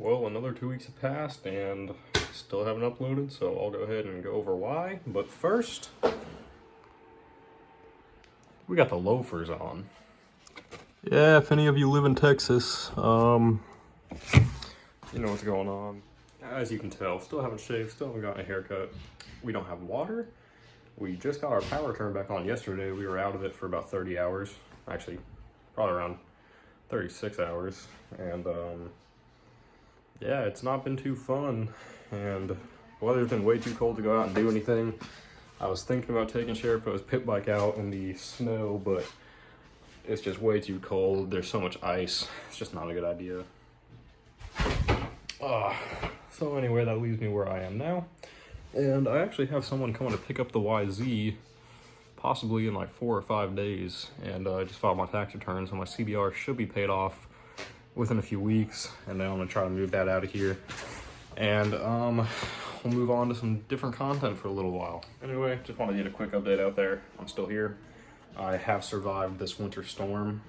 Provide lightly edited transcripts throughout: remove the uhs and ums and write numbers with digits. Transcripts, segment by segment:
Well, another 2 weeks have passed and still haven't uploaded, so I'll go ahead and go over why. But first, we got the loafers on. Yeah, if any of you live in Texas, you know what's going on. As you can tell, still haven't shaved, still haven't gotten a haircut. We don't have water. We just got our power turned back on yesterday. We were out of it for about 30 hours. Actually, probably around 36 hours. And yeah, it's not been too fun. And the weather's been way too cold to go out and do anything. I was thinking about taking Sheriff's pit bike out in the snow, but it's just way too cold. There's so much ice. It's just not a good idea. So anyway, that leaves me where I am now. And I actually have someone coming to pick up the YZ possibly in like 4 or 5 days. And I just filed my tax return, so my CBR should be paid off within a few weeks. And then I'm gonna try to move that out of here. And we'll move on to some different content for a little while. Anyway, just wanted to get a quick update out there. I'm still here. I have survived this winter storm.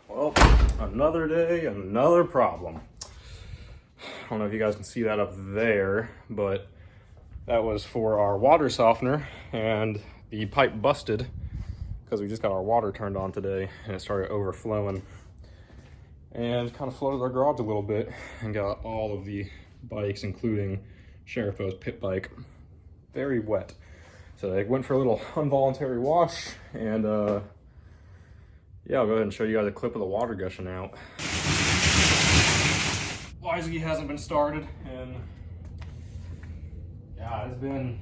Well, another day, another problem. I don't know if you guys can see that up there, but that was for our water softener, and the pipe busted because we just got our water turned on today and it started overflowing and kind of flooded our garage a little bit and got all of the bikes, including Sheriff's pit bike, very wet. So they went for a little involuntary wash, and yeah, I'll go ahead and show you guys a clip of the water gushing out. YZ hasn't been started, and yeah, it's been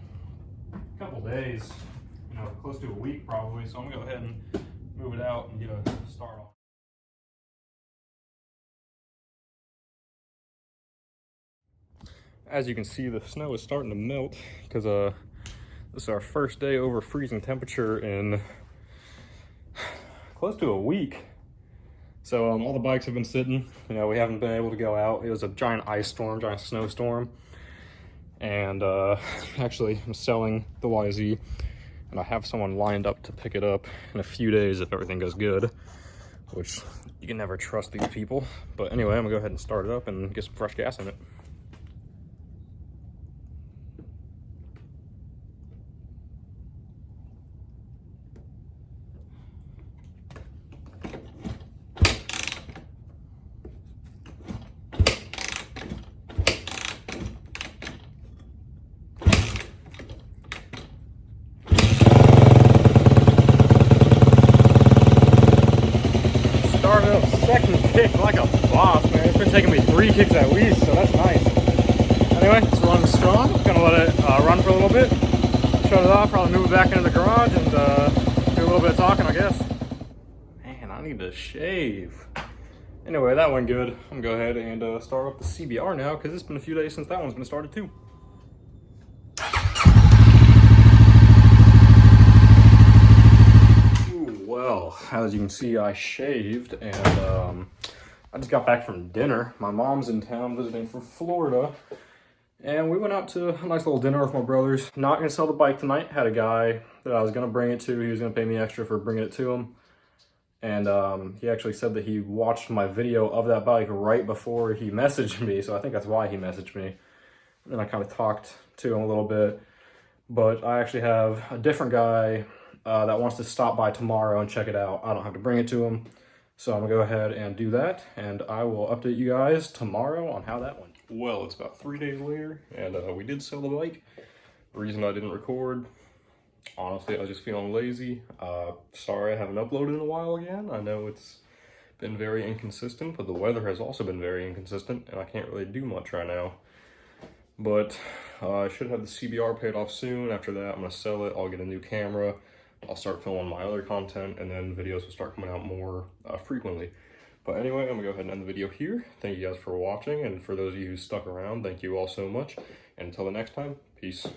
a couple days, you know, close to a week probably, so I'm gonna go ahead and move it out and get a start on. As you can see, the snow is starting to melt because this is our first day over freezing temperature in close to a week. So all the bikes have been sitting. You know, we haven't been able to go out. It was a giant ice storm, giant snowstorm. And actually, I'm selling the YZ, and I have someone lined up to pick it up in a few days if everything goes good, which you can never trust these people. But anyway, I'm gonna go ahead and start it up and get some fresh gas in it. Second kick like a boss, man. It's been taking me 3 kicks at least, so that's nice. Anyway, it's running strong. Gonna let it run for a little bit. Shut it off, probably move it back into the garage and do a little bit of talking, I guess. Man, I need to shave. Anyway, that went good. I'm gonna go ahead and start up the CBR now, because it's been a few days since that one's been started too. Well, as you can see, I shaved, and I just got back from dinner. My mom's in town visiting from Florida, and we went out to a nice little dinner with my brothers. Not gonna sell the bike tonight. Had a guy that I was gonna bring it to. He was gonna pay me extra for bringing it to him, and he actually said that he watched my video of that bike right before he messaged me, so I think that's why he messaged me. And then I kind of talked to him a little bit, but I actually have a different guy that wants to stop by tomorrow and check it out. I don't have to bring it to him, so I'm gonna go ahead and do that, and I will update you guys tomorrow on how that went. Well, it's about 3 days later, and we did sell the bike. The reason I didn't record, honestly, I was just feeling lazy. Sorry I haven't uploaded in a while again. I know it's been very inconsistent, but the weather has also been very inconsistent, and I can't really do much right now. But I should have the CBR paid off soon. After that, I'm gonna sell it. I'll get a new camera. I'll start filming my other content, and then videos will start coming out more frequently. But anyway, I'm gonna go ahead and end the video here. Thank you guys for watching, and for those of you who stuck around, thank you all so much. And until the next time, peace.